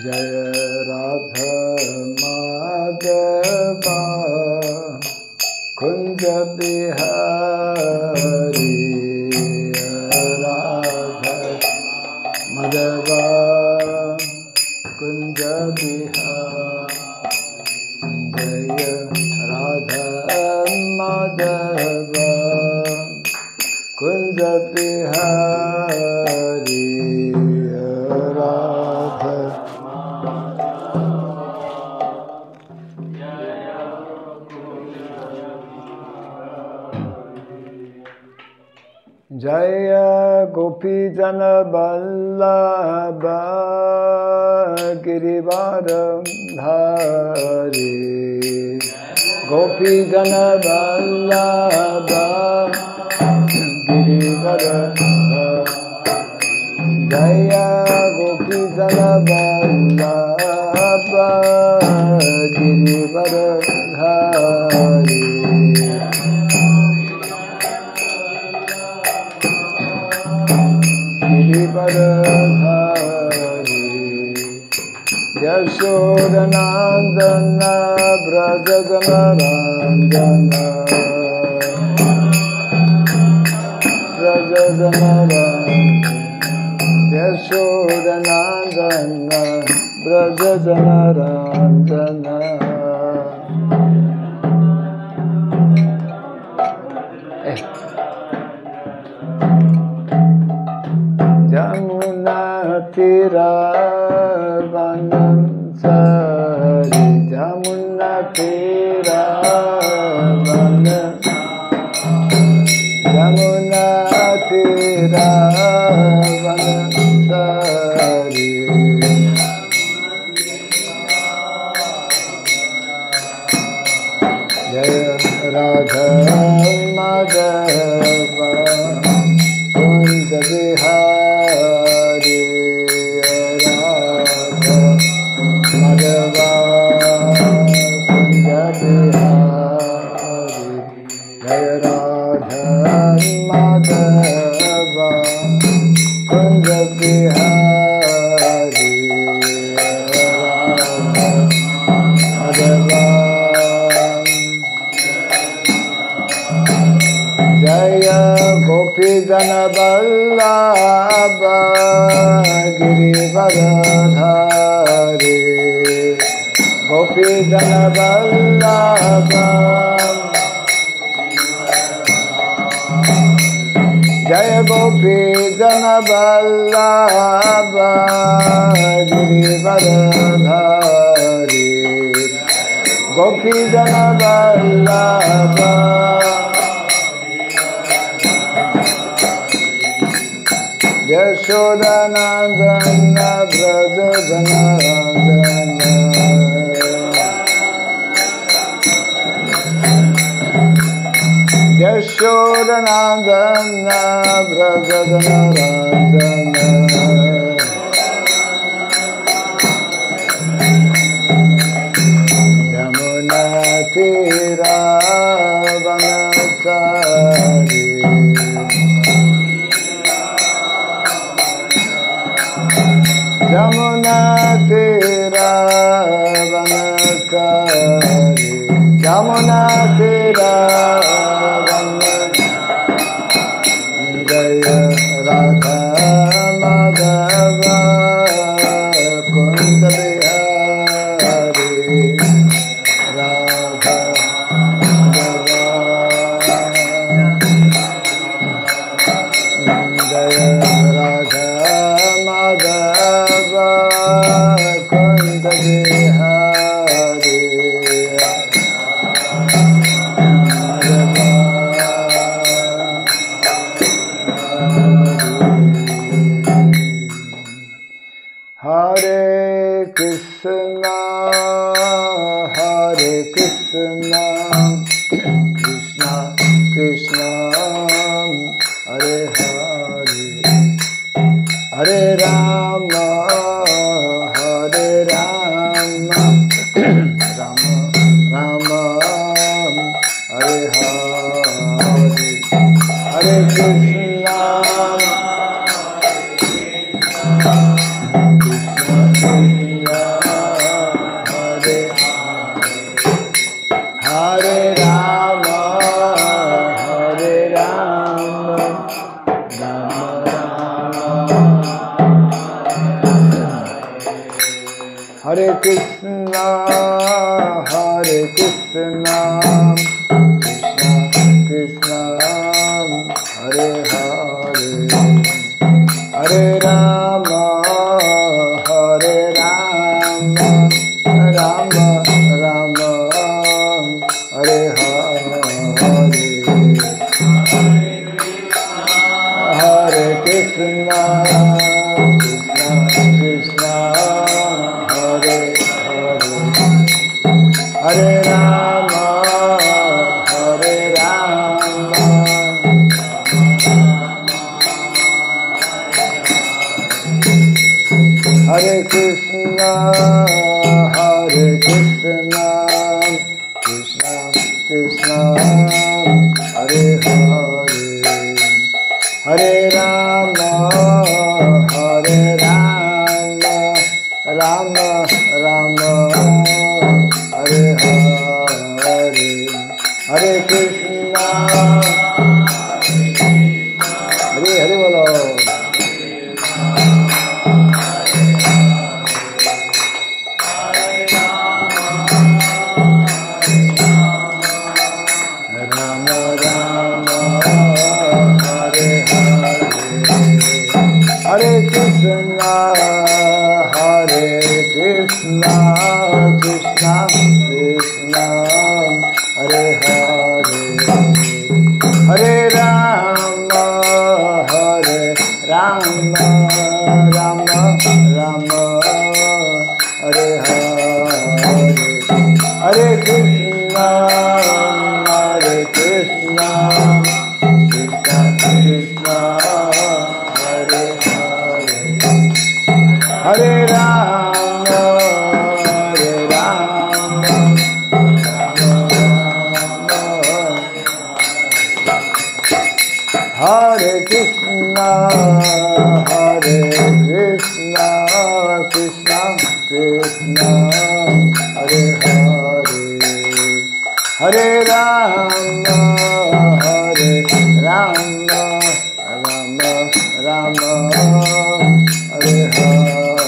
जय राधा माधवा कुंज बिहारी राधा माधवा कुंज बिहारी जय राधा माधवा कुंज बिहारी राधा जय गोपी जन वल्लभ गिरिवर धारी गोपी जन वल्लभ गिरिवर जय गोपी जन वल्लभ गिरिवर धारी गिरिवरधारी यशोदनंदन ब्रज जनरंजन ब्रज जनरंजन यशोदनंदन ब्रज जनरंजन जमुना तीरा वनचारी जमुना तीरा जमुना तीरा वनचारी जय राधा माधवा कुंज बिहारी राधा माधवा कुंज बिहारी जय राधा माधवा कुंज बिहारी राधा माधवा जय गोपी जन वल्लभ गिरिवर धारी गोपी जन वल्लभ जय गोपी जन वल्लभ गिरिवर धारी गोपी जन वल्लभ यशोदनंदन ब्रज जनरंजन यशोदनंदन ब्रज जनरंजन यमुना तीरा वनचारी जमुना तीरा वनचारी जमुना तीरा जय राधा माधवा कुंज बिहारी राधा माधवा जय राधा माधवा कुंज बिहारी हरे Krishna Krishna Krishna Hare Hare Hare Ram Ram Ram Hare Hare Hare Krishna Krishna Hare Krishna, Hare Krishna, Krishna Krishna, Hare Hare, Hare Rama, Hare Rama, Rama Rama, Hare Hare, Hare Krishna, Krishna Krishna, Hare Hare, Hare Rama, Hare Rama, Hare Krishna, Hare Krishna, Krishna Krishna, Hare Hare, Hare Rama, Hare Rama, Rama Rama, Hare Hare, Hare Krishna, Hare Hare Bolo, Rama Rama, Hare Hare, Hare Krishna, Hare Krishna, Krishna Krishna, Hare Hare, Hare Rama, Hare Rama, Rama Rama, Hare Hare, Hare Krishna, Hare Krishna, Krishna Krishna, Hare Hare, Hare Rama, Hare Rama, Rama Rama, Hare Krishna, Hare Krishna, Krishna Krishna, Hare Hare, Hare Rama, Hare Rama, Rama Rama, Hare Hare,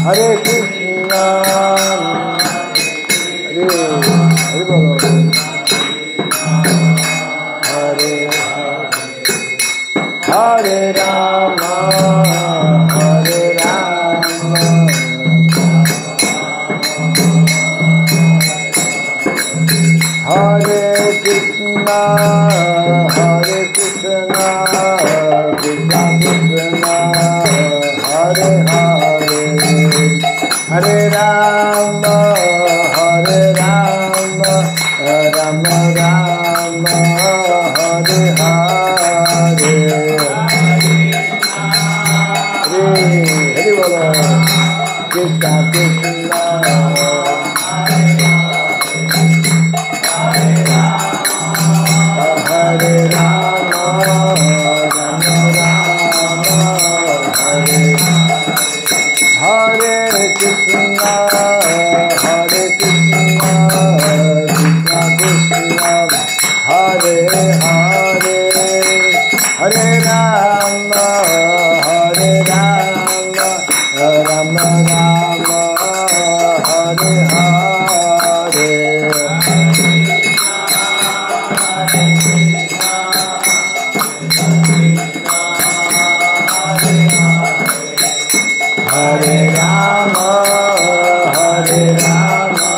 Hare Krishna, Hare Hare Bolo, Hare Hare, Hare Rama, Hare Rama, Hare Krishna, Hare Krishna, Krishna Krishna, Hare Hare, Hare Rama, Hare Rama, Rama Rama, Hare Hare, Hare Bolo, Krishna Krishna, Hare Rama, Rama Rama, Hare Hare Krishna, Hare Krishna, Krishna Krishna, Hare Hare, Hare Rama, Hare Rama, Rama Rama, Hare Hare, Hare Rama, Hare Rama,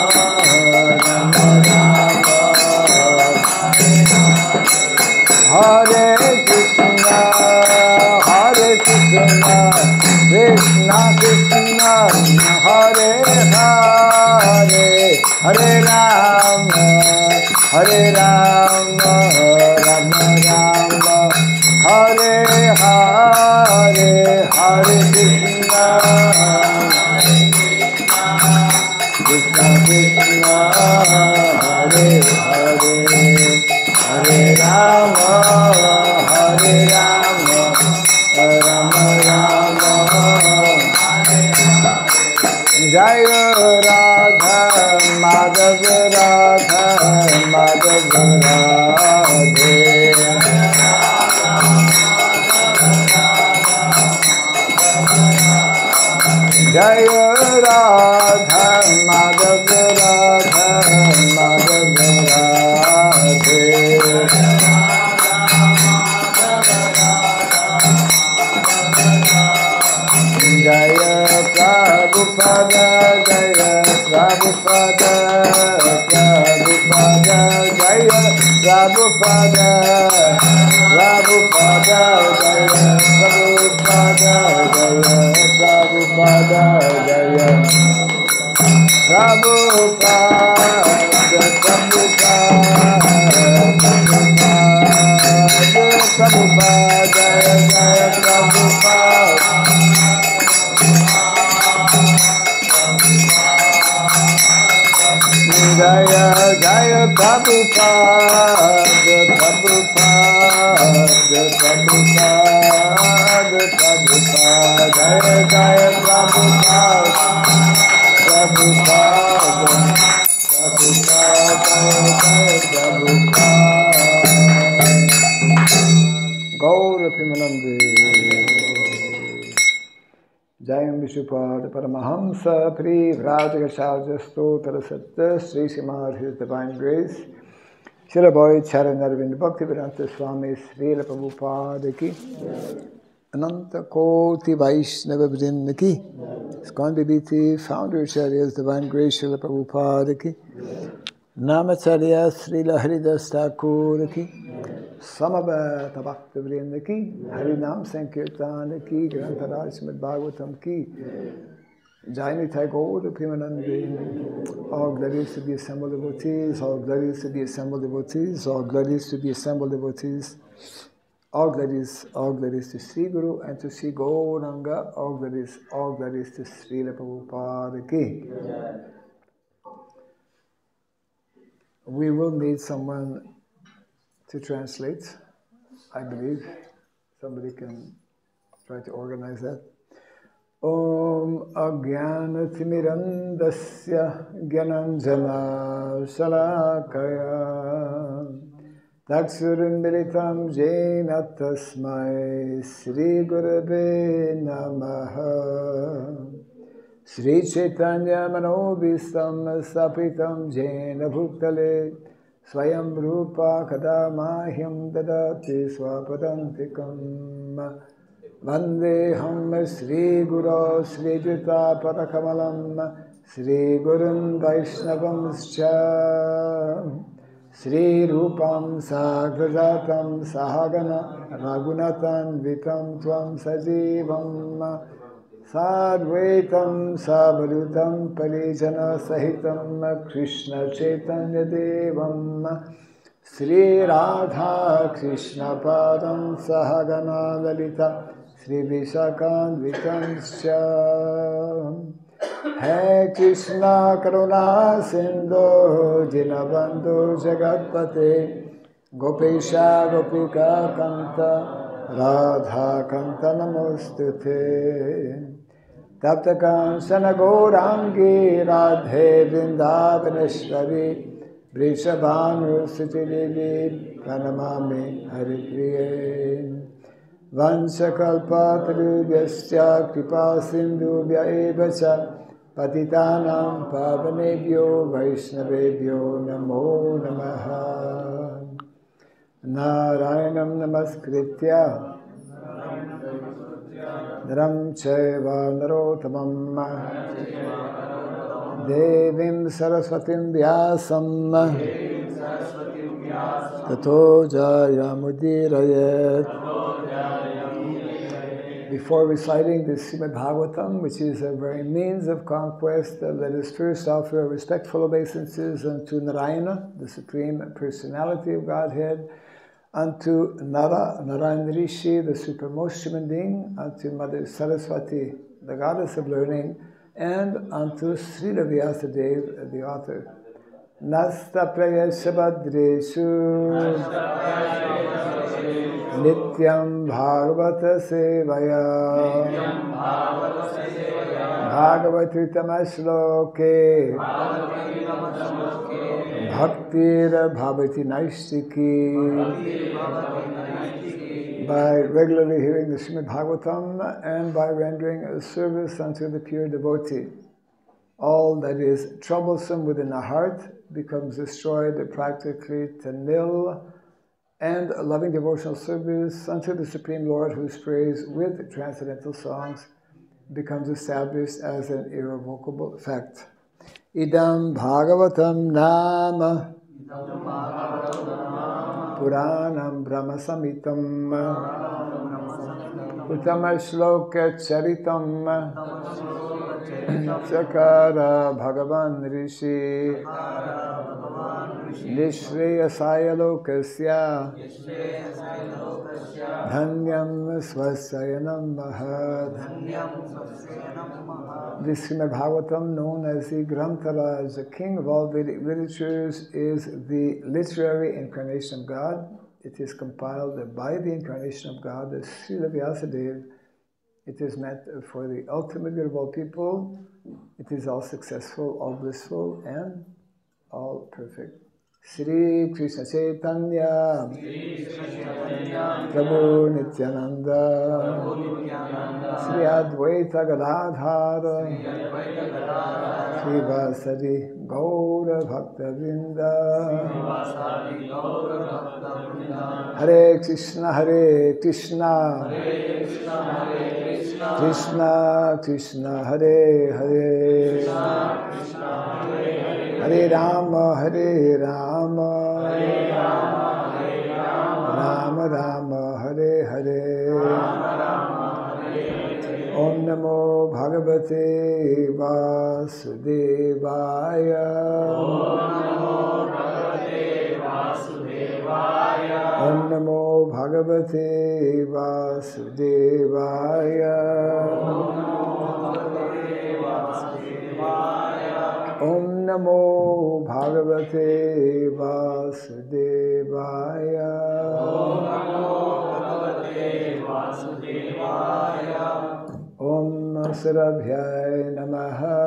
Rama Rama, Hare Krishna, Hare Krishna, Krishna Krishna, Hare Hare, Hare Rama, Hare Rama, Rama Rama, Hare Hare, Hare Krishna, Krishna Krishna, Hare Hare, Hare Rama, Hare Rama, Rama Rama, Jai Radha Madhav, Radha Madhav Radhe, Jai Radha, Madhava Radha, Madhava Radhe. Jaya Prabhupada, Jaya Prabhupada, Prabhupada, Jaya Prabhupada, Prabhupada, Jaya Prabhupada, Jaya Prabhupada, Jaya Prabhupada, Prabhupada, Prabhupada, Jaya Prabhupada. Jaya Jaya Prabhupada, Prabhupada, Prabhupada, Prabhupada, Jaya Jaya Prabhupada, Prabhupada, Prabhupada, Jaya Prabhupada. Gaura Pimanande. Jayam Vishupad Paramahamsa Pri Vrajagacharya Stotra Satta Sri Srimad His Divine Grace Srila Bhai Charanarvind Bhaktivedanta Swami Srila Prabhupada Ki Ananta Koti Vaishnava Vrinda Ki Iskon Bibiti Founder Acharyas Divine Grace Srila Prabhupada Ki Namacharya Srila Haridas Thakur Ki Samaveta Bhakta Vrinda Ki, Harinam Sankirtana Ki, Grantaraj Srimad Bhagavatam Ki, Jainitai Gaura Pimanande, all glories to the assembled devotees, all glories to the assembled devotees, all glories to the assembled devotees, all glories to Sri Guru and to Sri Gauranga, all glories to Srila Prabhupada Ki. We will need someone to translate, I believe. Somebody can try to organize that. Om Ajnanatimirandasya Gyananjana Shalakaya Taksurindritam Jena Tasmai Sri Gurave Namaha Sri Chaitanya Manobhistam Sapitam Jena Bhuktale Swayam Rupa Kadamahyam Dadati Swapadantikam Vandeham Sri Guru Sri Juta Padakamalam Sri Gurun Vaishnavam Scha Sri Rupam Sagrajatam Sahagana Raghunatan Vitam Tvam Sajivam Sadvaitam Sabadutam Parijana Sahitam Krishna Chaitanya Devam Sri Radha Krishna Padam Sahagana Lalita Sri Vishakan Vitanscha Hai Krishna Karuna Sindhu Dinabandhu Jagatpate Gopesha Gopika Kanta Radha Kanta Namostute Taptakanshana Gaurangi Radhe Vrindavaneshwari Vrishabhanu Sutidevi Pranamami Haripriye Vanshakalpatarubhyascha Kripa Sindhubhya evacha Patitanam Pavanebhyo Vaishnavebhyo Namo Namaha Narayanam Namaskritya Naram Chaiva Narotamam Devim Saraswatim Vyasam Tato Jayamudirayet. Before reciting the Srimad Bhagavatam, which is a very means of conquest, let us first offer respectful obeisances unto Narayana, the Supreme Personality of Godhead, unto Narayana Rishi, the supremmost human being, unto Mother Saraswati, the goddess of learning, and unto Srila Vyasadeva, the author. Nasta Prayashabhadreshu Nityam Bhagavata Sevaya Bhagavatitamashloke Bhaktir Bhavati Naistiki. By regularly hearing the Srimad Bhagavatam and by rendering a service unto the pure devotee. All that is troublesome within the heart becomes destroyed practically to nil, and loving devotional service unto the Supreme Lord, whose praise with transcendental songs becomes established as an irrevocable fact. Idam Bhagavatam Nama Puranam Brahma Samitam Uttama Shloka Charitam Sakara Bhagavan Rishi Nishreyasaya Lokasya Dhanyam Swasayanam Mahad. This Srimad Bhagavatam, known as the Grantaraj, the king of all Vedic literatures, is the literary incarnation of God. It is compiled by the incarnation of God, the Srila Vyasadeva. It is meant for the ultimate good of all people. It is all successful, all blissful, and all perfect. Sri Krishna Chaitanya Prabhu Nityananda Sri Advaita Gadadhara Sri Vasadi Gaura Bhakta Vrinda Hare Krishna Hare Krishna Krishna Krishna Hare Hare Hare Rama Hare Rama Rama Rama Hare Hare Om Namo Bhagavate Vasudevaya Om Namo Bhagavate Vasudevaya Om Namo Bhagavate Vasudevaya Om Surabhyay Namaha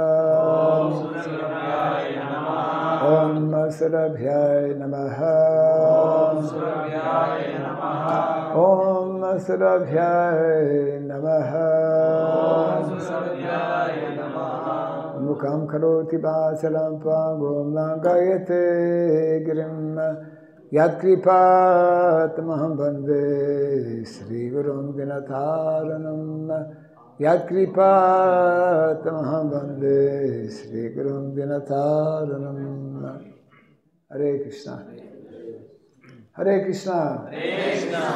Om Surabhyay Namaha Om Surabhyay Namaha Mukam karoti vasalam tvangom langayate girim Yad kripatamaham bande Sri Gurum Dinataranam Yad kripatamaham bande Sri Gurum Dinataranam. Hare Krishna. Hare Krishna. Hare Krishna.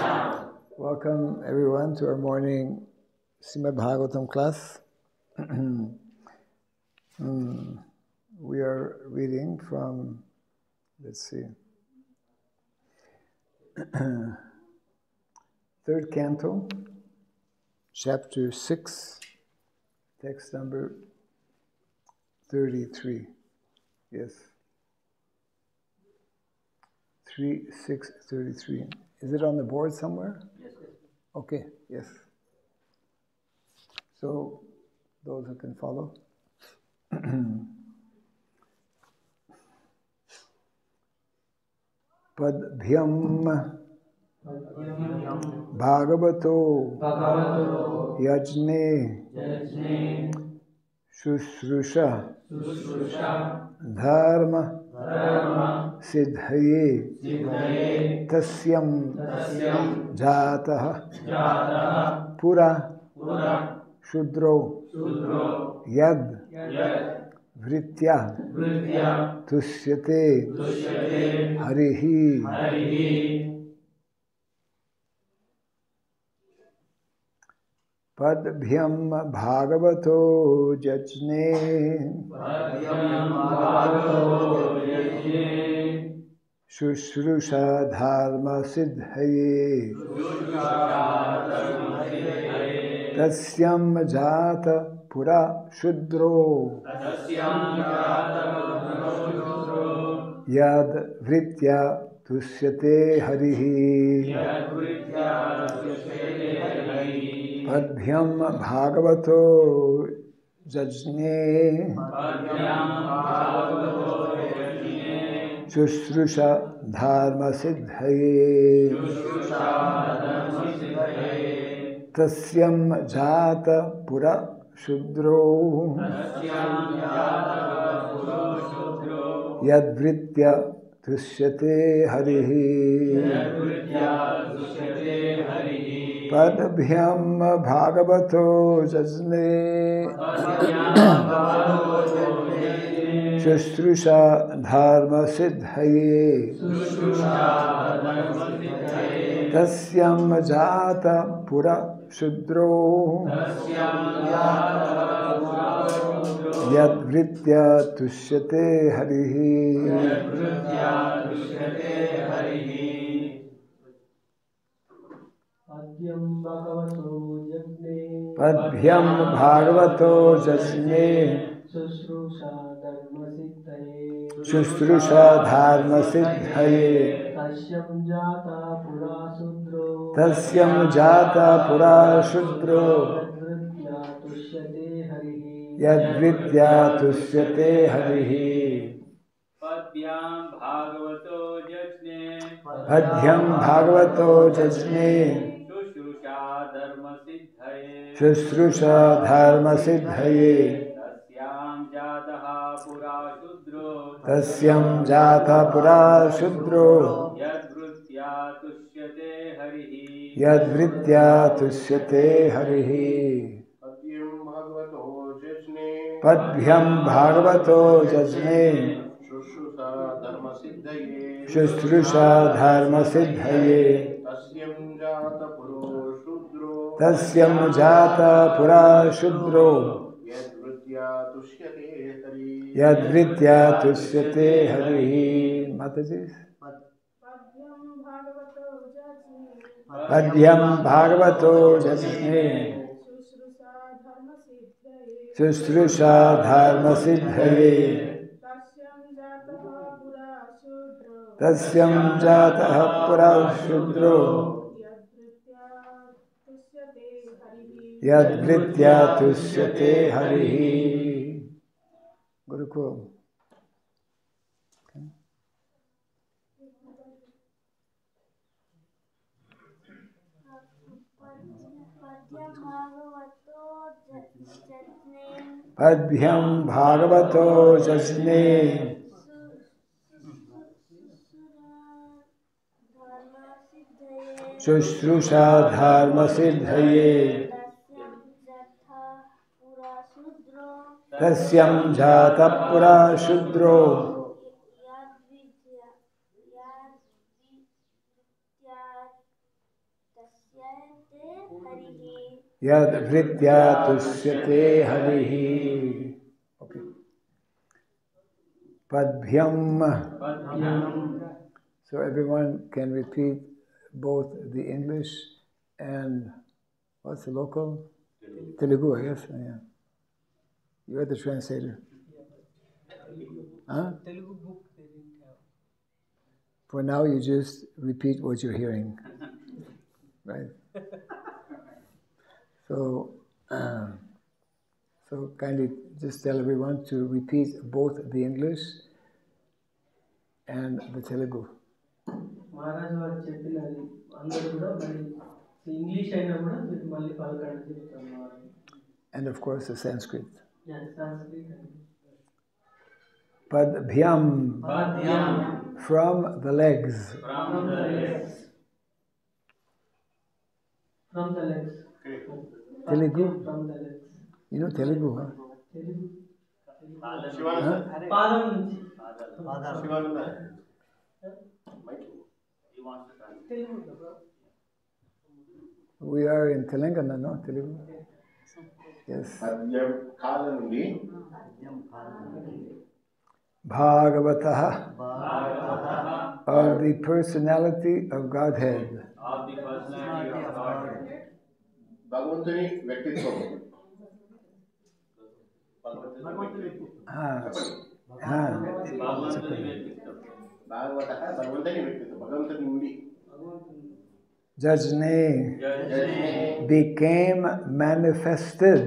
Welcome everyone to our morning Srimad Bhagavatam class. We are reading from, let's see, third canto, chapter 6, text number 33. Yes. 3:6:33. Is it on the board somewhere? Yes. Okay, yes. So, those who can follow. Padbhyam Bhagavato Yajne Shushrusha Dharma Siddhaye Tasyam Jataha Pura Shudro Yad Vritya Tusyate Harihi. Padbhyam Bhagavato Jajne Shushrusha Dharma Siddhaye Tasyam Jata Pura Shudro Yad Vritya Tusyate Harihi. Padbhyam Bhagavato Jajne Shushrusha Dharma Siddhaye Tasyam Jata Pura shudro yadvritya tushyate harihi padbhyam bhagavato jajne shustrusha dharma siddhaye tasyam jata pura shudro yadvritya tushyate harihi padbhyam bhagavato jajne shustrusha dharma siddhaye tasyam jata pura shudro yadvritya tushyate harihi padhyam bhagavato jajne shustrusha dharma siddhaye shustrusha dharma siddhaye tasyam jata pura shudro yadvritya tushyate harihi padbhyam bhagavato jajne shustrusha dharma siddhaye tasyam jata pura shudro yadvritya tushyate harihi. Mataji. Padhyam bhagavato jajne shustrusha dharma siddhaye tasyam jata pura shudro yadvritya tushyate harihi. Gurukul. Padbhyam bhagavato jajne shustrusha dharma siddhaye tasyam jata pura shudro yadvritya tushyate harihi. Okay. Padbhyam. So everyone can repeat both the English and what's the local? Telugu, I guess. Yeah. You're the translator. Huh? Telugu book they didn't have. For now, you just repeat what you're hearing, right? So kindly just tell everyone to repeat both the English and the Telugu. Maharaj varu cheppinadi andaru kuda mali English ayina kuda మీరు మళ్ళీ పలకండి చెప్తాను. And of course the Sanskrit. Yes, Sanskrit. Padbhyam. From the legs. From the legs. From the legs. Telugu. From the legs. You know Telugu, huh? Telugu. Huh? పాదం నుంచి. Telugu. We are in Telangana, no? Telugu. Yes. Bhagavataha, or the personality of Godhead. భగవంతుని వ్యక్తిత్వం. భగవంతుని వ్యక్తిత్వం, భగవంతుని నుండి. Jajne became manifested.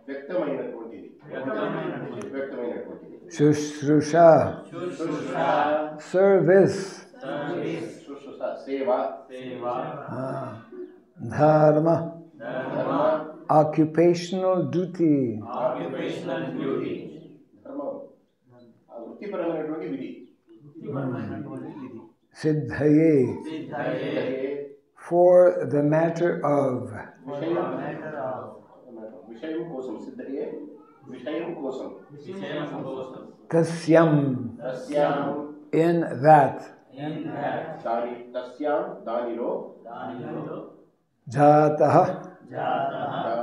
వ్యక్తమైనటువంటిది. Shushrusha, service. సేవ. Dharma, dharma, occupational duty, occupational duty, ధర్మం వృత్తిపరమైనటువంటి విధి. siddhaye, siddhaye, for the matter of, విషయం కోసం, సిద్ధయే విషయం కోసం, విషయం కోసం, tasyam, తస్యాం in that, in that, దాని తస్యాం దానిలో, దానిలో, jatah, jatah,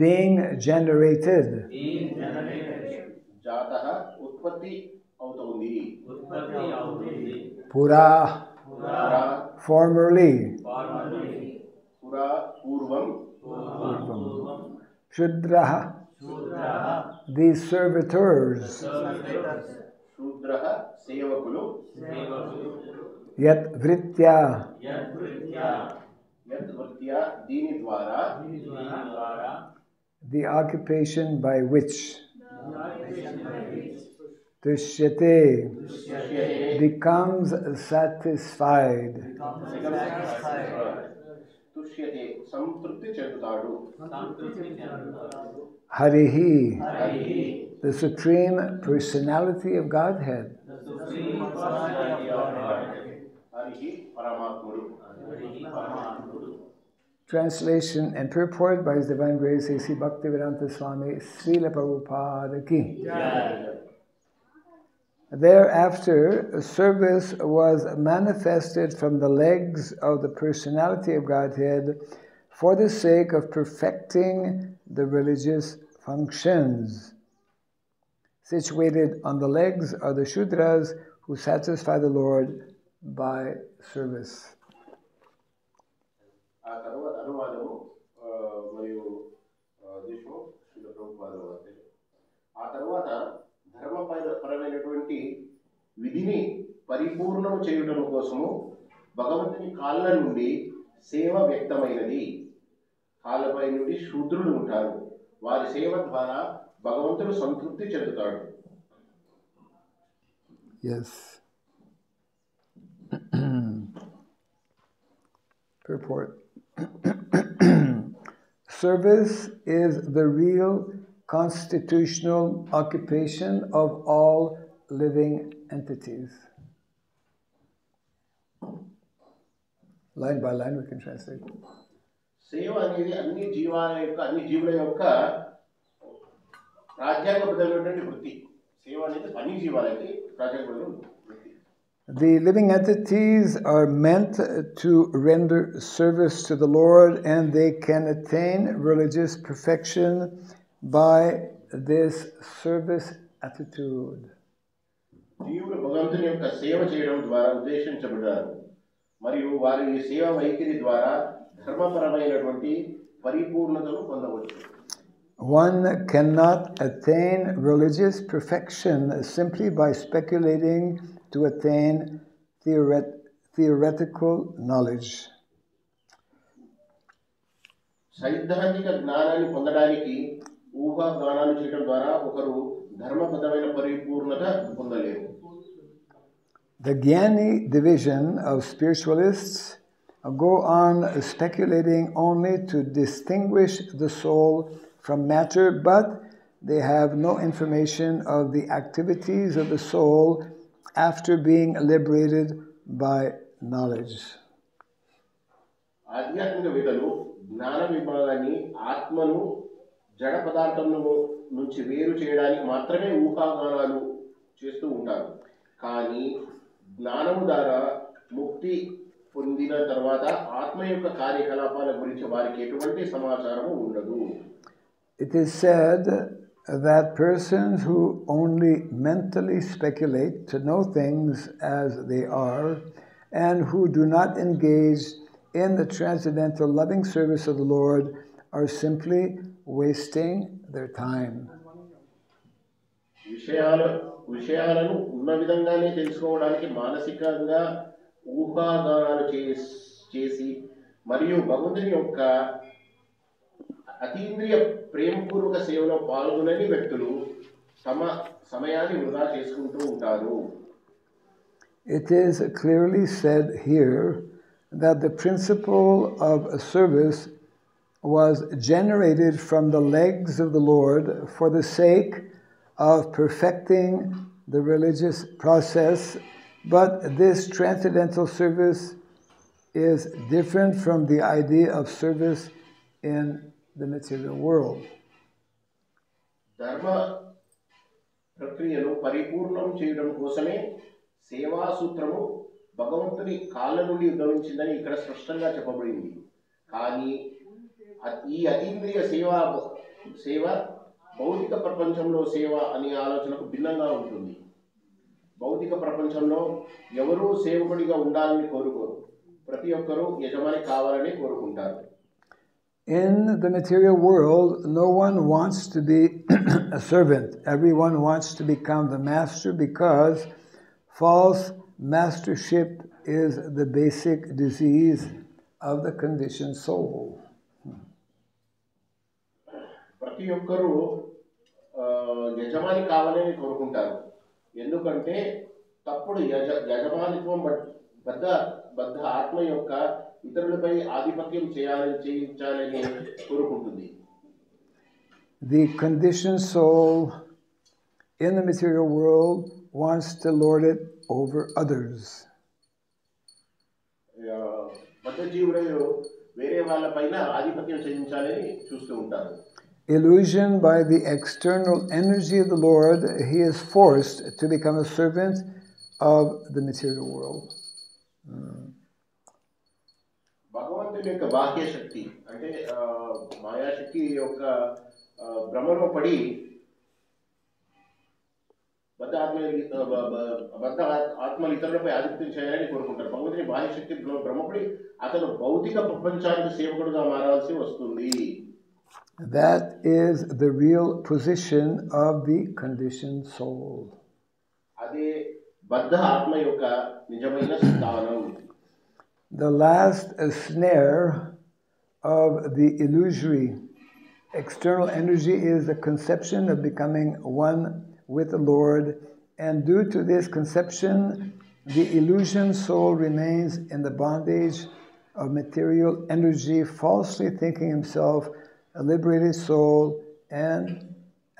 being generated, being generated, జాతః ఉత్పత్తి అవుతుంది, ఉత్పత్తి అవుతుంది, pura, పురా, formerly, formerly, పురా పూర్వం, పూర్వం, shudraha, శూద్రః, the servitors, servitors, శూద్రః సేవకులు, సేవకులు, yat vritya, యద్వృత్యా, యద్వృత్యా దీని ద్వారా, దీని ద్వారా, the occupation by which, tushyate, tushyate, becomes satisfied, తుష్యతే సంతృప్తి చెందుతాడు, సంతృప్తి చెందుతాడు, harihi, హరిః, the supreme personality of Godhead. the supreme personality of Godhead, హరిహి పరమాత్ముడు. హరిః పరమాత్ముడు. Translation and purport by His Divine Grace A.C. Bhaktivedanta Swami Srila Prabhupada Ki. Thereafter, service was manifested from the legs of the personality of Godhead for the sake of perfecting the religious functions. Situated on the legs are the Shudras who satisfy the Lord by service. ఆ తర్వాత అనువాదము మరియు దేశము శ్రీల ప్రభుపాద వారి. ఆ తర్వాత ధర్మపరమైనటువంటి విధిని పరిపూర్ణం చేయడం కోసము భగవంతుని కాళ్ళ నుండి సేవ వ్యక్తమైనది. కాళ్ళపై నుండి శూద్రులు ఉంటారు. వారి సేవ ద్వారా భగవంతుడు సంతృప్తి చెందుతాడు. Yes. Purport. Service is the real constitutional occupation of all living entities. Line by line we can translate. సేవ అనేది అన్ని జీవుల యొక్క రాజ్యాంగబద్ధమైనటువంటి వృత్తి. సేవ అనేది అన్ని జీవాలకి రాజ్యాంగబద్ధమైన వృత్తి. The living entities are meant to render service to the Lord, and they can attain religious perfection by this service attitude. జీవులు భగవంతుని యొక్క సేవ చేయడం ద్వారా ఉద్దేశించబడ్డారు మరియు వారి ఈ సేవ వైఖరి ద్వారా ధర్మపరమైనటువంటి పరిపూర్ణతను పొందవచ్చు. One cannot attain religious perfection simply by speculating to attain theoretical knowledge. సైద్ధాంతిక జ్ఞానాన్ని పొందడానికి ఊహా గానాలు చేయడం ద్వారా ఒకరు ధర్మబద్ధమైన పరిపూర్ణత పొందలేరు. The Jnani division of spiritualists go on speculating only to distinguish the soul from matter, but they have no information of the activities of the soul after being liberated by knowledge. ఆధ్యాత్మిక వేదలు జ్ఞాన విభాగాన్ని ఆత్మను జడ పదార్థం నుంచి వేరు చేయడానికి మాత్రమే ఊహాగానాలు చేస్తూ ఉంటారు. కానీ జ్ఞానము ద్వారా ముక్తి పొందిన తర్వాత ఆత్మ యొక్క కార్యకలాపాల గురించి వారికి ఎటువంటి సమాచారము ఉండదు. It is said that persons who only mentally speculate to know things as they are and who do not engage in the transcendental loving service of the Lord are simply wasting their time. విషయాలను ఉన్న విధంగానే తెలుసుకోవడానికి మానసికంగా ఊహాగానాలు చేసి మరియు భగవంతుని యొక్క అతీంద్రియ ప్రేమపూర్వక సేవలో పాల్గొనని వ్యక్తులు తమ సమయాన్ని వృధా చేసుకుంటూ ఉంటారు. It is clearly said here that the principle of service was generated from the legs of the Lord for the sake of perfecting the religious process, but this transcendental service is different from the idea of service in the material world. ధర్మ ప్రక్రియను పరిపూర్ణం చేయడం కోసమే సేవా సూత్రము భగవంతుని కాళ్ళ నుండి ఉద్భవించిందని ఇక్కడ స్పష్టంగా చెప్పబడింది. కానీ ఈ అతీంద్రియ సేవ భౌతిక ప్రపంచంలో సేవ అనే ఆలోచనకు భిన్నంగా ఉంటుంది. భౌతిక ప్రపంచంలో ఎవరూ సేవకుడిగా ఉండాలని కోరుకోరు. ప్రతి ఒక్కరూ యజమాని కావాలని కోరుకుంటారు. In the material world, no one wants to be a servant. Everyone wants to become the master because false mastership is the basic disease of the conditioned soul. ప్రతి ఒక్కరూ యజమాని కావాలని కోరుకుంటారు. ఎందుకంటే తప్పుడు యజమానిత్వం బద్ధ ఆత్మ యొక్క ఇతరులపై ఆధిపత్యం చేయించాలని కోరుకుంటుంది. The conditioned soul in the material world wants to lord it over others. బద్ధ జీవుడు వేరే వాళ్ళపైన ఆధిపత్యం చేయించాలని చూస్తూ ఉంటారు. Illusioned by the external energy of the Lord, he is forced to become a servant of the material world. భగవంతుని యొక్క బాహ్య శక్తి అంటే మాయాశక్తి యొక్క భ్రమలో పడి బద్ధ ఆత్మలు ఇతరులపై ఆధిపత్యం చేయాలని కోరుకుంటారు. భగవంతుని బాహ్య శక్తి భ్రమపడి అతను భౌతిక ప్రపంచానికి సేవకుడుగా మారాల్సి వస్తుంది. That is the real position of the conditioned soul. అదే బద్ధ ఆత్మ యొక్క నిజమైన స్థానం. The last snare of the illusory external energy is the conception of becoming one with the Lord, and due to this conception, the illusion soul remains in the bondage of material energy, falsely thinking himself a liberated soul and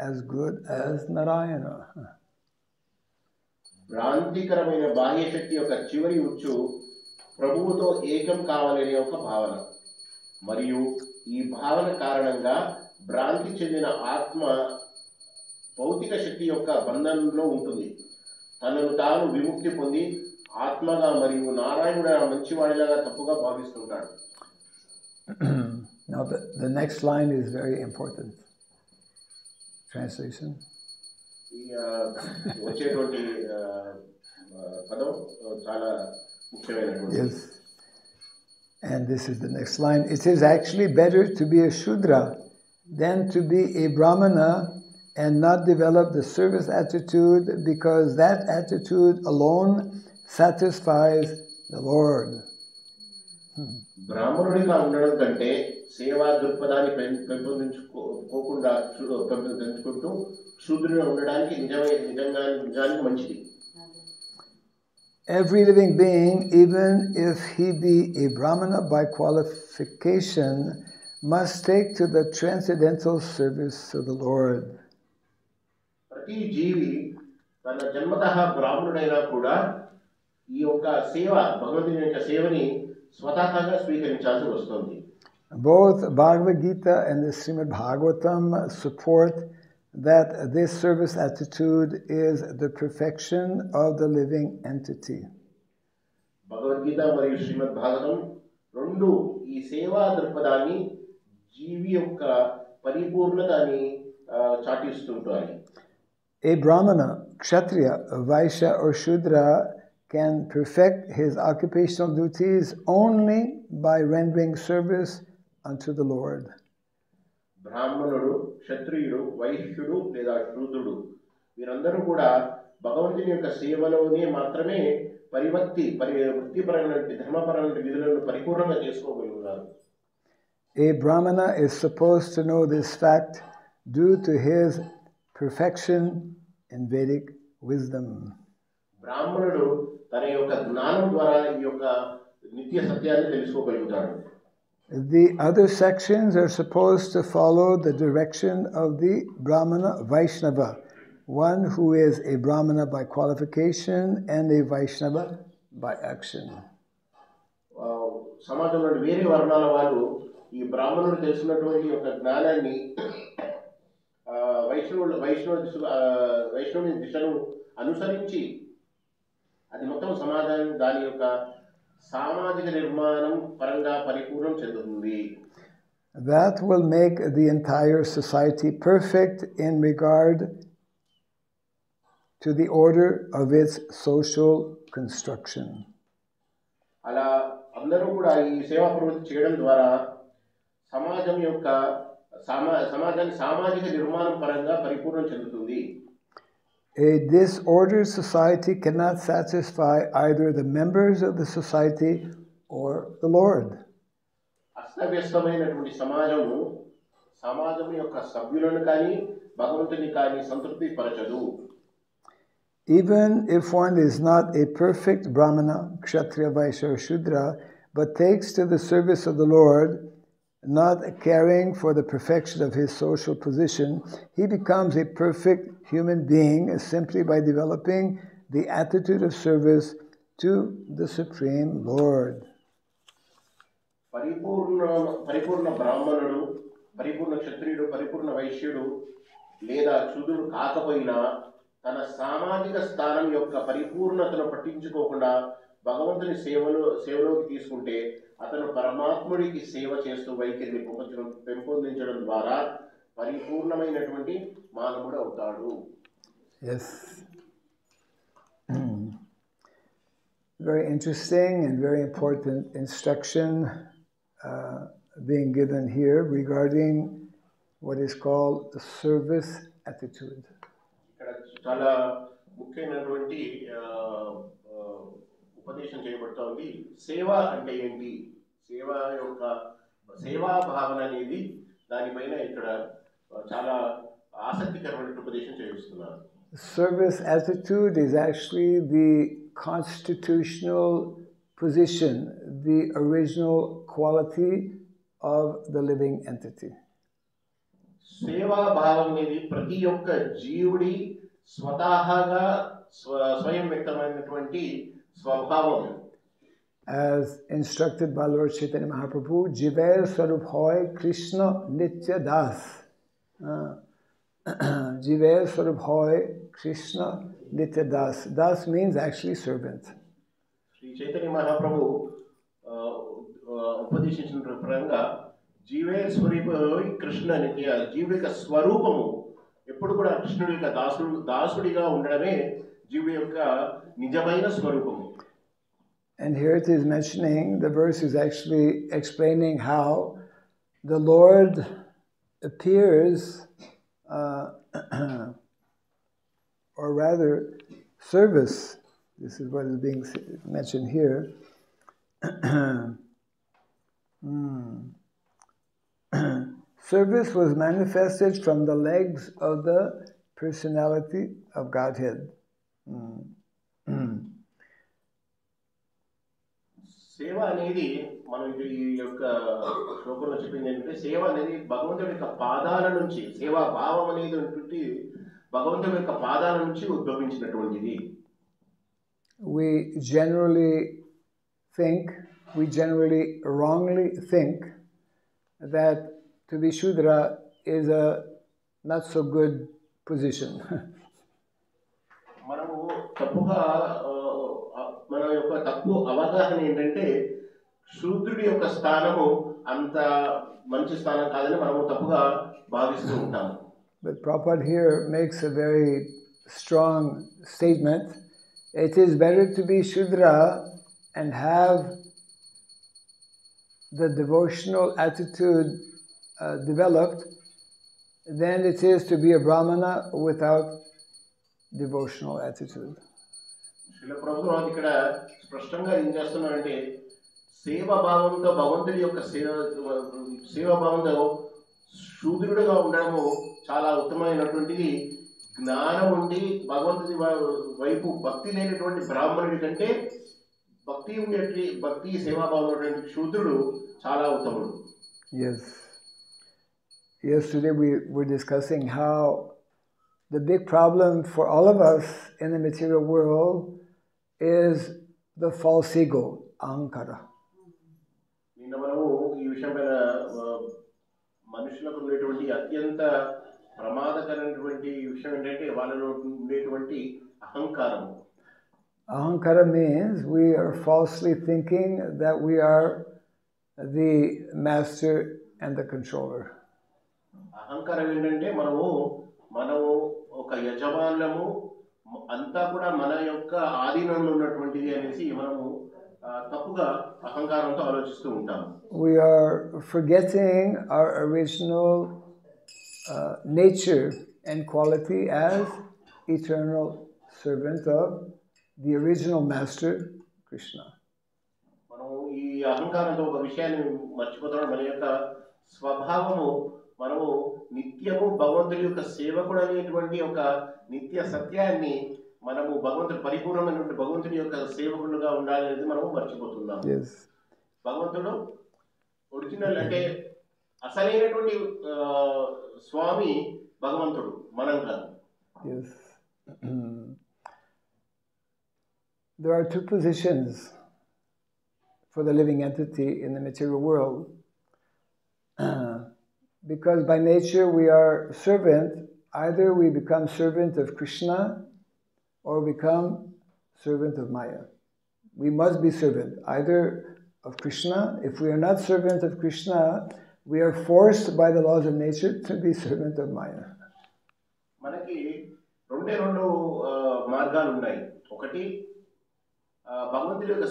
as good as Narayana. భ్రాంతికరమైన బాహ్య శక్తి యొక్క చివరి ఉచ్చు ప్రభువుతో ఏకం కావాలనే ఒక భావన, మరియు ఈ భావన కారణంగా భ్రాంతి చెందిన ఆత్మ భౌతిక శక్తి యొక్క బంధనంలో ఉంటుంది. తనను తాను విముక్తి పొంది ఆత్మగా మరియు నారాయణుడు మంచివాడిలాగా తప్పుగా భావిస్తుంటాడు. Now the next line is very important. Translation. వచ్చేటువంటి పదం చాలా ముఖ్యమైనటువంటి. Yes. And this is the next line. It is actually better to be a Shudra than to be a Brahmana and not develop the service attitude, because that attitude alone satisfies the Lord. బ్రాహ్మణుడిగా ఉండడం కంటే సేవా దృక్పథాన్ని పెంచుకుంటూ శూద్రుడిగా ఉండడానికి నిజానికి మంచిది. Every living being, even if he be a Brahmana by qualification, must take to the transcendental service of the Lord. ప్రతి జీవి తన జన్మతః బ్రాహ్మణుడైనా కూడా ఈ యొక్క సేవ భగవంతుని యొక్క సేవని స్వతహాగా స్వీకరించాల్సి వస్తుంది. Both Bhagavad Gita and the Srimad Bhagavatam support that this service attitude is the perfection of the living entity. Bhagavad Gita మరియు శ్రీమద్ భాగవతం రెండు ఈ సేవా దృక్పథాన్ని జీవి యొక్క పరిపూర్ణతని చాటిస్తుంటాయి. A Brahmana, Kshatriya, Vaishya or Shudra can perfect his occupational duties only by rendering service unto the Lord. బ్రాహ్మణుడు, క్షత్రియుడు, వైశ్యుడు లేదా శూద్రుడు వీరందరూ కూడా భగవంతుని యొక్క సేవలోనే మాత్రమే వృత్తిపరమైన ధర్మపరమైన విధులను పరిపూర్ణంగా చేసుకోగలుగుతారు. A Brahmana is supposed to know this fact due to his perfection in Vedic wisdom. బ్రాహ్మణుడు తన యొక్క జ్ఞానం ద్వారా ఈ యొక్క నిత్య సత్యాన్ని తెలుసుకోగలుగుతాడు. The other sections are supposed to follow the direction of the Brahmana Vaishnava, one who is a Brahmana by qualification and a Vaishnava by action. సమాజంలో వేరే వర్ణాల వాళ్ళు ఈ బ్రాహ్మణుడు తెలిసినటువంటి ఒక జ్ఞానాన్ని వైష్ణవుని దిశను అనుసరించి అది మొత్తం సమాజాన్ని దాని యొక్క సామాజిక నిర్మాణం పరంగా పరిపూర్ణం చెందుతుంది. That will make the entire society perfect in regard to the order of its social construction. అలా అందరూ కూడా ఈ సేవా ప్రవృత్తి చేయడం ద్వారా సమాజం యొక్క సమాజాన్ని సామాజిక నిర్మాణం పరంగా పరిపూర్ణం చెందుతుంది. A disordered society cannot satisfy either the members of the society or the Lord. అస్తవ్యస్తమైనటువంటి సమాజం యొక్క సభ్యులను కానీ భగవంతుని కానీ సంతృప్తి పరచదు. Even if one is not a perfect Brahmana, Kshatriya, Vaishya, or Shudra, but takes to the service of the Lord, not caring for the perfection of his social position, he becomes a perfect human being simply by developing the attitude of service to the Supreme Lord. పరిపూర్ణ బ్రాహ్మణుడు, పరిపూర్ణ క్షత్రియుడు, పరిపూర్ణ వైశ్యుడు లేదా శూద్రుడు కాకపోయినా తన సామాజిక స్థానం యొక్క పరిపూర్ణతను పట్టించుకోకుండా భగవంతుని సేవలోకి తీసుకుంటే అతను పరమాత్ముడికి సేవ చేస్తూ వైఖరిని పెంపొందించడం ద్వారా పరిపూర్ణమైనటువంటి మానవుడు అవుతాడు. Yes. Very interesting and very important instruction being given here regarding what is called the service attitude. ఇక్కడ చాలా ముఖ్యమైనటువంటి ఉపదేశం చేయబడుతోంది. సేవ అంటే ఏంటి, సేవా భావన అనేది దానిపైన ఇక్కడ చాలా ఆసక్తికరమైన ఉపదేశం చేస్తున్నారు. Service attitude is actually the constitutional position, the original quality of the living entity. సేవా భావం అనేది ప్రతి ఒక్క జీవుడి స్వతహాగా స్వయం వ్యక్తమైనటువంటి స్వభావం. As instructed by Lord Chaitanya Mahaprabhu, Jiver Swarup Hoy Krishna Nitya Das. Jiver Swarup Hoy Krishna Nitya Das. Das means actually servant. Shri Chaitanya Mahaprabhu ఉపదేశించిన ప్రకారంగా జీవే స్వరూప కృష్ణ నిత్య, జీవుడి యొక్క స్వరూపము ఎప్పుడు కూడా కృష్ణుడి యొక్క దాసుడిగా ఉండడమే జీవుడి యొక్క నిజమైన స్వరూపము. And here it is mentioning, the verse is actually explaining how the Lord appears, or rather, service. This is what is being mentioned here. Service was manifested from the legs of the personality of Godhead. సేవ అనేది మనం ఈ యొక్క శ్లోకంలో చెప్పింది ఏంటంటే సేవ అనేది భగవంతుడి యొక్క పాదాల నుంచి, సేవా భావం అనేది భగవంతుడి యొక్క పాదాల నుంచి ఉద్భవించినటువంటిది. We generally wrongly think that to be Shudra is a not so good position. మనము తప్పుగా మన యొక్క తప్పు అవగాహన ఏంటంటే శూద్రుడి యొక్క స్థానము అంత మంచి స్థానం కాదని మనము తప్పుగా భావిస్తూ ఉంటాము. But Prabhupada here makes a very strong statement. It is better to be Shudra and have the devotional attitude developed than it is to be a Brahmana without devotional attitude. శిల ప్రభుత్వం ఇక్కడ స్పష్టంగా ఏం చేస్తున్నారంటే సేవాభావంతో భగవంతుడి యొక్క సేవాభావంతో శూద్రుడిగా ఉండడము చాలా ఉత్తమమైనటువంటిది. జ్ఞానం ఉండి భగవంతుడి వైపు భక్తి లేనటువంటి బ్రాహ్మణుడి కంటే భక్తి సేవాభావం ఉన్నటువంటి శూద్రుడు చాలా ఉత్తముడు. Yes. Yesterday we were discussing how the big problem for all of us in the material world is the false ego, ahankara. నిన్న మనము ఈ విషయం పైన మనుషులకు ఉండేటువంటి అత్యంత ప్రమాదకరమైనటువంటి విషయం ఏంటంటే వాళ్ళలో ఉండేటువంటి అహంకారం. Ahankara means we are falsely thinking that we are the master and the controller. అహంకారం ఏంటంటే మనము ఒక యజమానులము, అంతా కూడా మన యొక్క ఆధీనంలో ఉన్నటువంటిది అనేసి మనము తప్పుగా అహంకారంతో ఆలోచిస్తూ ఉంటాము. We are forgetting our original nature and quality as eternal servant of the original master, Krishna. మనము ఈ అహంకారంతో ఒక విషయాన్ని మర్చిపోతున్నాం. మన యొక్క స్వభావము మనము నిత్యము భగవంతుడి యొక్క సేవకుడు అనేటువంటి ఒక నిత్య సత్యాన్ని మనము భగవంతుడు పరిపూర్ణమైనటువంటి భగవంతుడి యొక్క సేవకుడుగా ఉండాలనేది మనము మర్చిపోతున్నాం. భగవంతుడు ఒరిజినల్ అంటే అసలైనటువంటి స్వామి భగవంతుడు, మనం కాదు. Yes. There are two positions for the living entity in the material world. Because by nature we are servant, either we become servant of Krishna or become servant of Maya. We must be servant either of Krishna. If we are not servant of Krishna, we are forced by the laws of nature to be servant of Maya. మనకి రెండు మార్గాలు ఉన్నాయి. ఒకటి భగవంతుడి యొక్క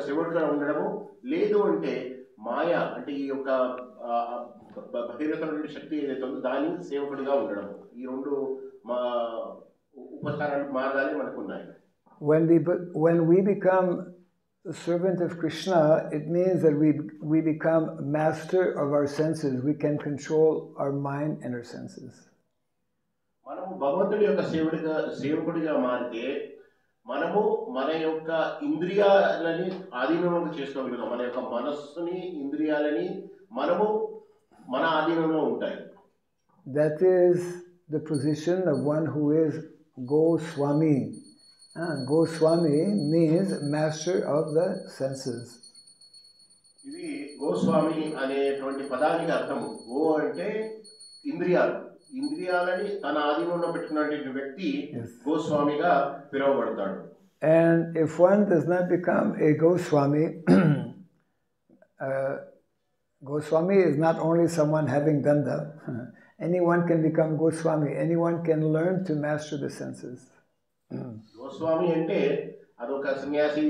సేవకుడుగా ఉండడము, లేదు అంటే మాయ అంటే ఈ యొక్క భగీరథమైన శక్తి ఏదైతే ఉందో దాని సేవకుడిగా ఉండడం. ఈ రెండు మార్గాలే మనకు ఉన్నాయి. When we become the servant of Krishna, it means that we become master of our senses. We can control our mind and our senses. మనము భగవంతుడి యొక్క సేవకుడిగా మారితే మనము మన యొక్క ఇంద్రియాలని ఆధీనంలో చేసుకోగలుగుతాం. మన యొక్క మనస్సుని, ఇంద్రియాలని మనము మన ఆధీనంలో ఉంటాయి. That is the position of one who is Goswami. Goswami means master of the senses. ఇది గోస్వామి అనేటువంటి పదానికి అర్థము. గో అంటే ఇంద్రియాలు, ఇంద్రియాలని తన ఆధీనంలో పెట్టుకున్నటువంటి వ్యక్తి గోస్వామిగా పిలువబడతాడు. And if one does not become a Goswami, Goswami is not only someone having danda. Anyone can become Goswami. Anyone can learn to master the senses. Goswami అంటే అదొక సన్యాసి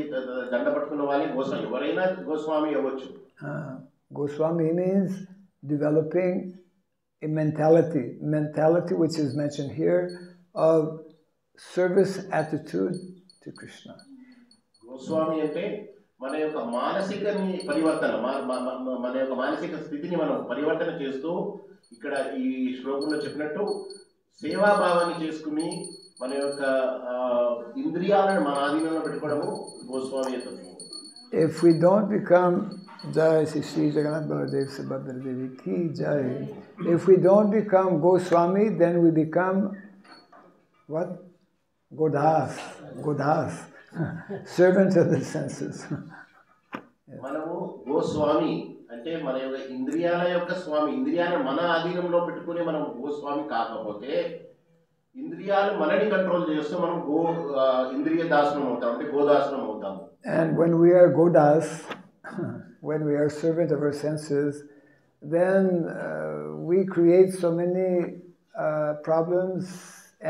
దండ పట్టుకున్న వాళ్ళే గోస్వామి. ఎవరైనా గోస్వామి అవ్వచ్చు. Goswami means developing a mentality which is mentioned here of service attitude to Krishna. Goswami అంటే మన యొక్క మానసిక పరివర్తన, మన యొక్క మానసిక స్థితిని మనం పరివర్తన చేస్తూ ఇక్కడ ఈ శ్లోకంలో చెప్పినట్టు సేవాభావాన్ని చేసుకుని మన యొక్క ఇంద్రియాలను మన ఆధీనంలో పెట్టుకోవడము గోస్వామి తత్వం. If we don't become Jai Shri Jagannath Baladev Subhadra Devi Ki Jai, if we don't become Goswami, then we become what? Godas, servants of the senses. మనము గోస్వామి అంటే మన యొక్క ఇంద్రియాల యొక్క స్వామి, ఇంద్రియాలను మన ఆధీనంలో పెట్టుకుని మనం గోస్వామి కాకపోతే ఇంద్రియాలు మనని కంట్రోల్ చేస్తూ మనం ఇంద్రియ దాసనం అవుతాం, అంటే గోదాసనం అవుతాం. And when we are Godas, when we are servant of our senses, then we create so many problems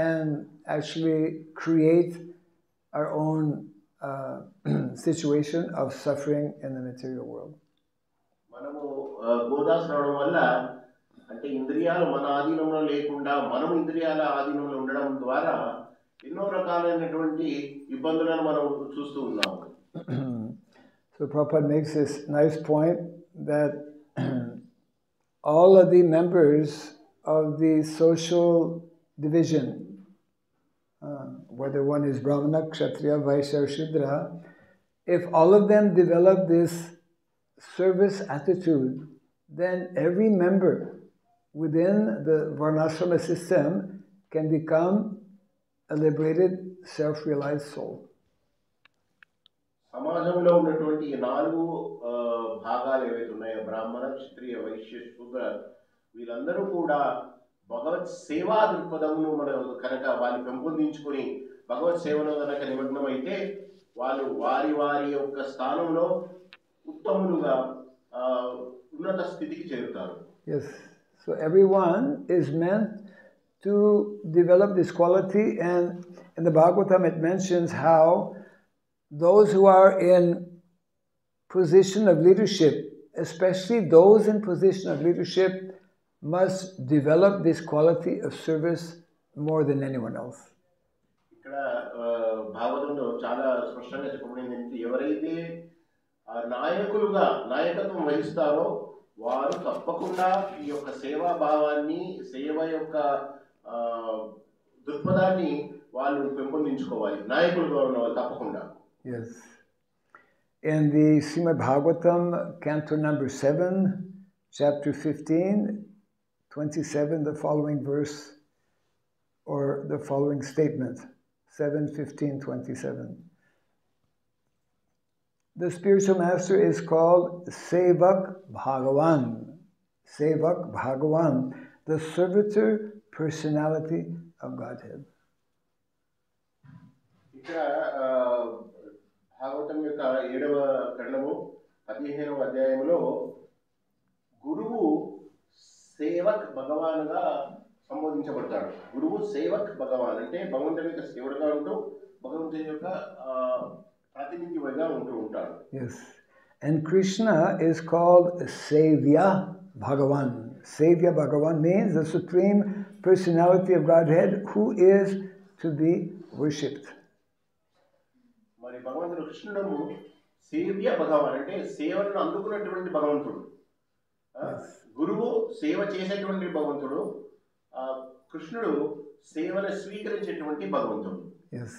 and actually create our own situation of suffering in the material world. మనము గోదాస్ రావడం వల్ల అంటే ఇంద్రియాలు మన ఆధీనంలో లేకుండా మనం ఇంద్రియాల ఆధీనంలో ఉండడం ద్వారా ఎన్నో రకాలైనటువంటి ఇబ్బందులను మనం చూస్తూ ఉన్నాము. So Prabhupada makes this nice point that all of the members of the social division, whether one is Brahmana, Kshatriya, Vaishya or Shudra, if all of them develop this service attitude, then every member within the Varnashrama system can become a liberated, self-realized soul. సమాజంలో ఉన్నటువంటి ఈ 4 భాగాలు ఏవైతే ఉన్నాయో బ్రాహ్మణ, క్షత్రియ, వైశ్య, శూద్ర, వీళ్ళందరూ కూడా భగవత్ సేవా దృక్పథమును మనం కనుక వాళ్ళు పెంపొందించుకొని భగవత్ సేవలో కనుక నిమగ్నమైతే వాళ్ళు వారి వారి యొక్క స్థానంలో ఉత్తములుగా ఉన్నత స్థితికి చేరుతారు. Yes. So everyone is meant to develop this quality, and in the Bhagavatam it mentions how those who are in position of leadership, especially those in position of leadership, must develop this quality of service more than anyone else. ఇక్కడ భాగవతంలో చాలా స్పష్టంగా చెప్పబడింది ఏంటంటే ఎవరైతే నాయకులుగా నాయకత్వం వహిస్తారో వారు తప్పకుండా ఈ యొక్క సేవా భావాన్ని, సేవ యొక్క దృక్పథాన్ని వాళ్ళు పెంపొందించుకోవాలి. నాయకులుగా ఉన్న వాళ్ళు తప్పకుండా. Yes. In the Srimad Bhagavatam, Canto number 7, chapter 15, 27, the following verse or the following statement, 7:15:27. The spiritual master is called Sevak Bhagavan. Sevak Bhagavan, the servitor personality of Godhead. ఇక్కడ భాగవతం యొక్క 7వ ఖండము 15వ అధ్యాయంలో గురువు సేవక్ భగవానుగా సంబోధించబడతాడు. గురువు సేవక్ భగవాన్ అంటే భగవంతుడి యొక్క సేవడుగా ఉంటూ భగవంతుడి యొక్క ప్రాతినిధ్యంగా ఉంటూ ఉంటాడు. Yes. And Krishna is called Sevya Bhagavan. Sevya Bhagavan means the supreme personality of Godhead who is to be worshipped. మరి భగవంతుడు కృష్ణుడు సేవ్య భగవాన్ అంటే సేవలను అందుకున్నటువంటి భగవంతుడు. గురువు సేవ చేసేటువంటి భగవంతుడు, కృష్ణుడు సేవను స్వీకరించేటువంటి భగవంతుడు. Yes.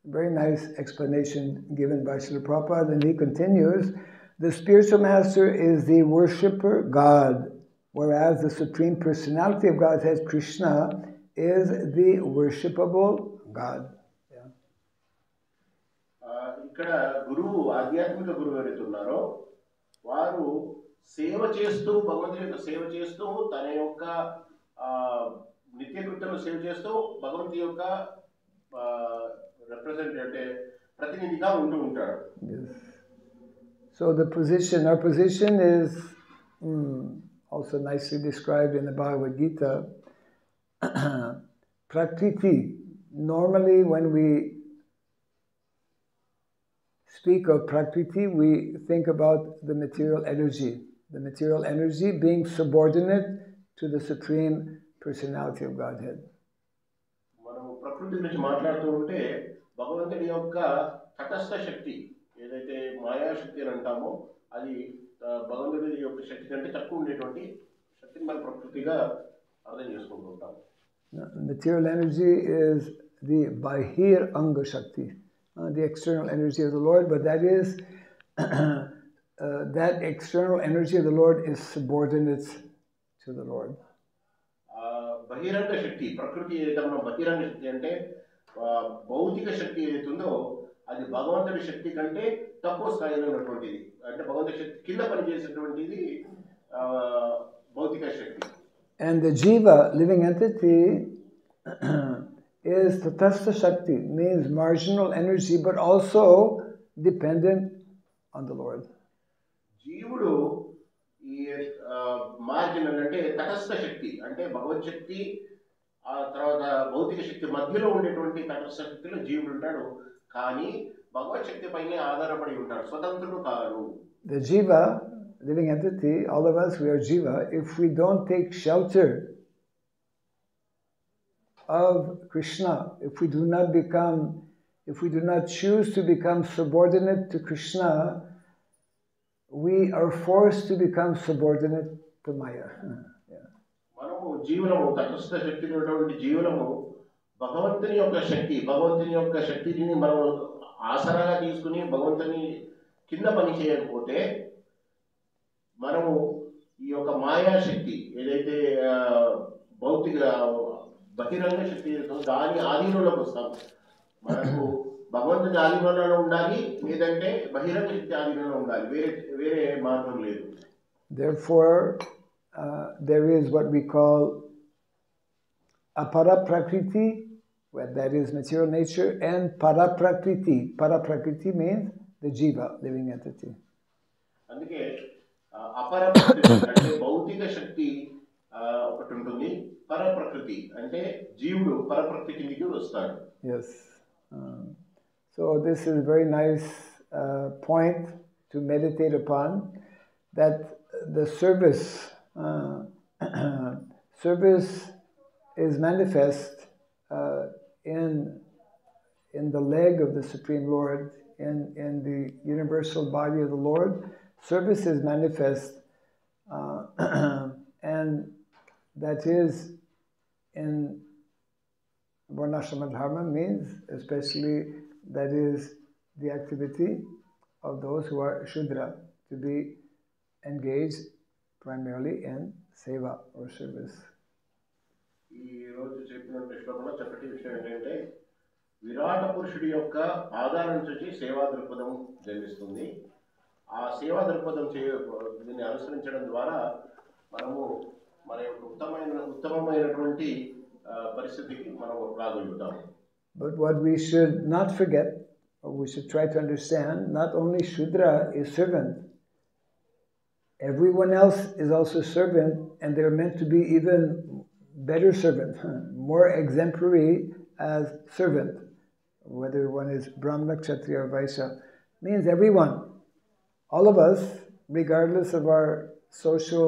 Very nice explanation given by Srila Prabhupada, and he continues, the spiritual master is the worshipper God, whereas the supreme personality of Godhead, Krishna, is the worshipable God. ఇక్కడ గురువు, ఆధ్యాత్మిక గురువు ఎవరైతే ఉన్నారో వారు సేవ చేస్తూ భగవంతుడి యొక్క సేవ చేస్తూ తన యొక్క నిత్యకృత్యంలో సేవ చేస్తూ భగవంతుడి యొక్క రిప్రజెంటేటివ్ అంటే ప్రతినిధిగా ఉంటూ ఉంటాడు. So the position, our position is also nicely described in the Bhagavad Gita. Prakriti. Normally when we speak of Prakriti, we think about the material energy being subordinate to the supreme personality of Godhead. మనం ప్రకృతి గురించి మాట్లాడుతూ ఉంటే భగవంతుడి యొక్క తటస్థ శక్తి ఏదైతే మాయాశక్తి అని అంటామో అది భగవంతుడి యొక్క శక్తి కంటే తక్కువ ఉండేటువంటి శక్తిని మనం ప్రకృతిగా అర్థం చేసుకుంటూ ఉంటాం. Material energy is the Bahir Anga Shakti, the external energy of the Lord, but that is that external energy of the Lord is subordinate to the Lord. బహిరంగ శక్తి, ప్రకృతి ఏదైతే మనం బహిరంగ శక్తి అంటే భౌతిక శక్తి ఏదైతే ఉందో అది భగవంతుడి శక్తి కంటే తక్కువ స్థాయిలో ఉన్నటువంటిది, అంటే భగవంతుడి శక్తి కింద పనిచేసేటువంటిది భౌతిక శక్తి. And the jiva, living entity, is tatastha shakti, means marginal energy, but also dependent on the Lord. జీవుడు ఈ మార్జినల్ అంటే తటస్థ శక్తి అంటే భగవత్ శక్తి ఆ తర్వాత భౌతిక శక్తి మధ్యలో ఉండేటువంటి తటస్థ శక్తిలో జీవుడు ఉంటాడు, కానీ భగవత్ శక్తి పైనే ఆధారపడి ఉంటాడు, స్వతంత్రుడు కాదు. The jiva, living entity, all of us, we are jiva. If we don't take shelter of Krishna, if we do not choose to become subordinate to Krishna, we are forced to become subordinate to Maya. మనము జీవనము తటస్థ శక్తి ఉన్నటువంటి జీవనము భగవంతుని యొక్క శక్తిని మనం ఆసరాగా తీసుకుని భగవంతుని కింద పని చేయకపోతే మనము ఈ యొక్క మాయాశక్తి ఏదైతే భౌతిక బహిరంగ శక్తి ఏదో దాని ఆధీనంలోకి వస్తాం. మనకు భగవంతుని ఆధీనంలో ఉండాలి, లేదంటే బహిరంగ శక్తి ఆధీనంలో ఉండాలి. వేరే మార్గం లేదు. Therefore, there is what we call apara prakriti, where that is material nature, and para prakriti. Para prakriti means the jiva, living entity. అందుకే అపర ప్రకృతి అంటే భౌతిక శక్తి ఒకటి ఉంటుంది, పర ప్రకృతి అంటే జీవుడు పరప్రకృతి కిందికి వస్తాడు. Yes. So this is a very nice point to meditate upon, that the service is manifest in the leg of the Supreme Lord, in the universal body of the Lord. Service is manifest, and that is in Varnashrama Dharma, means especially that is the activity of those who are Shudra, to be engaged primarily in seva or service. ఈ రోజు చెప్పిన శ్లోకంలో చక్కటి విషయం ఏంటంటే విరాట పురుషుడి యొక్క ఆధారం నుంచి సేవా దృక్పథం జన్మిస్తుంది. ఆ సేవా దృక్పథం దీన్ని అనుసరించడం ద్వారా మనము మన యొక్క ఉత్తమమైనటువంటి పరిస్థితికి మనం రాగలుగుతాము. But what we should not forget, or we should try to understand, not only Shudra is servant, everyone else is also servant, and they're meant to be even better servant, more exemplary as servant, whether one is Brahmana, Kshatriya, or Vaishya, means everyone, all of us, regardless of our social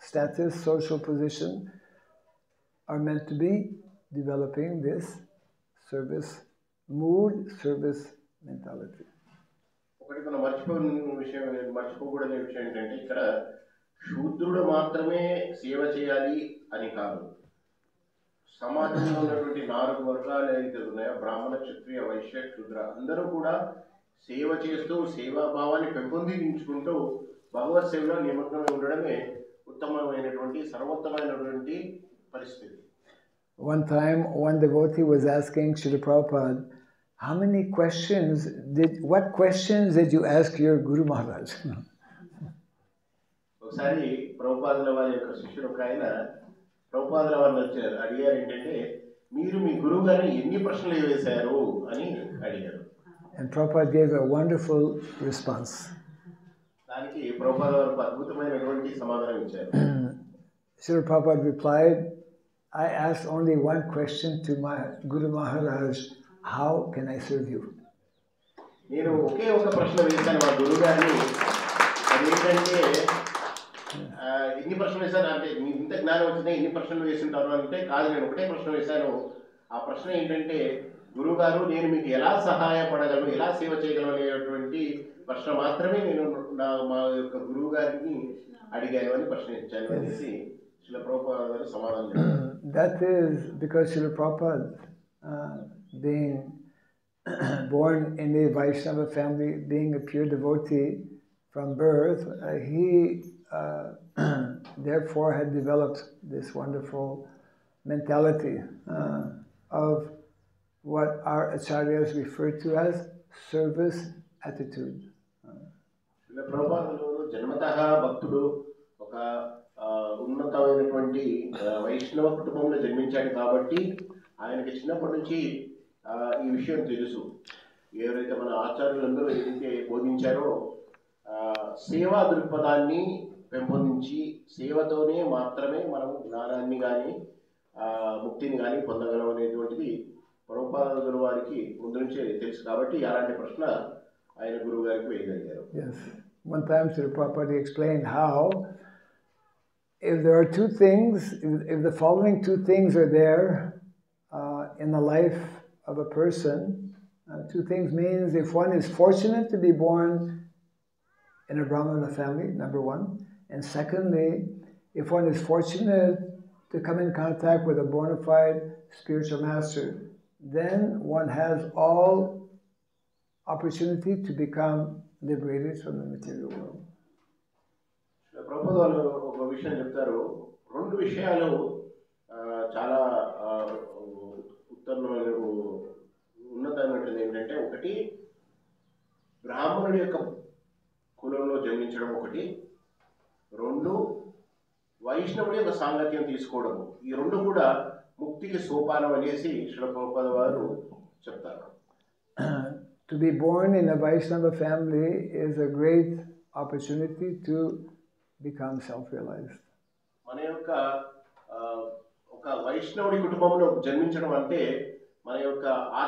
status, social position, are meant to be developing this service mood, service mentality. ఒకటి మనం మర్చిపోకూడని విషయం ఏంటంటే ఇక్కడ శూద్రుడు మాత్రమే సేవ చేయాలి అని కాదు. సమాజంలో ఉన్నటువంటి 4 వర్గాలు ఏదైతే ఉన్నాయో, బ్రాహ్మణ, క్షత్రియ, వైశ్య, శూద్ర, అందరూ కూడా సేవ చేస్తూ సేవాభావాన్ని పెంపొందించుకుంటూ భగవత్ సేవలో నిమగ్నమై ఉండడమే ఉత్తమమైనటువంటి సర్వోత్తమైనటువంటి పరిస్థితి. One time, one devotee was asking Srila Prabhupada, what questions did you ask your Guru Maharaj? ఒకసారి ప్రభుపాదుల వారి యొక్క శిష్యుడు ఒక ఆయన ప్రభుపాదుల వారిని వచ్చారు, అడిగారు ఏంటంటే మీరు మీ గురువు గారిని ఎన్ని ప్రశ్నలు వేశారు అని అడిగారు. And Prabhupada gave a wonderful response. దానికి ప్రభుపాద వారు అద్భుతమైనటువంటి సమాధానం ఇచ్చారు. Srila Prabhupada replied, I asked only one question to my Guru Maharaj, how can I serve you? నేను ఒకే ఒక ప్రశ్న వేశాను మా గురువు గారిని, అదేంటంటే ఎన్ని ప్రశ్నలు వేశాను అంటే మీకు ఇంత జ్ఞానం వచ్చినా ఎన్ని ప్రశ్నలు వేసింటారు అంటే, కాదు నేను ఒకటే ప్రశ్న వేశాను. ఆ ప్రశ్న ఏంటంటే, గురువు గారు నేను మీకు ఎలా సహాయపడగలను, ఎలా సేవ చేయగలను అనేటువంటి ప్రశ్న మాత్రమే నేను మా యొక్క గురువు గారిని అడిగాను అని ప్రశ్నించాను అనేసి శిల ప్రభుపాద గారు సమాధానం చెప్పారు. That is because Srila Prabhupada, being born in a Vaishnava family, being a pure devotee from birth, he therefore had developed this wonderful mentality of what our acharyas refer to as service attitude. శిల ప్రభుపాదులు జన్మతః భక్తుడు, ఒక ఉన్నతమైనటువంటి వైష్ణవ కుటుంబంలో జన్మించాడు కాబట్టి ఆయనకి చిన్నప్పటి నుంచి ఈ విషయం తెలుసు. ఎవరైతే మన ఆచార్యులందరూ ఏదైతే బోధించారో సేవా దృక్పథాన్ని పెంపొందించి సేవతోనే మాత్రమే మనం జ్ఞానాన్ని కానీ ముక్తిని కానీ పొందగలం అనేటువంటిది ప్రభుపాదుల వారికి ముందు నుంచే తెలుసు కాబట్టి అలాంటి ప్రశ్న ఆయన గురువు గారికి వేయగలిగారు. Yes. One time Srila Prabhupada explained how if there are two things, if the following two things are there in the life of a person, two things means if one is fortunate to be born in a Brahmana family, number one, and secondly, if one is fortunate to come in contact with a bona fide spiritual master, then one has opportunity to become liberated from the material world. ప్రభుత్వాలు ఒక విషయం చెప్తారు, రెండు విషయాలు చాలా ఉన్నతమైనటువంటిది ఏంటంటే, ఒకటి బ్రాహ్మణుడి యొక్క కులంలో జన్మించడం, ఒకటి రెండు వైష్ణవుడి యొక్క సాంగత్యం తీసుకోవడం. ఈ రెండు కూడా ముక్తికి సోపానం అనేసి శ్రీల ప్రభుపాద వారు చెప్తారు. To be born in a Vaishnava family is a great opportunity to become self-realized. మన యొక్క ఒక వైష్ణవుడి కుటుంబంలో జన్మించడం అంటే మన యొక్క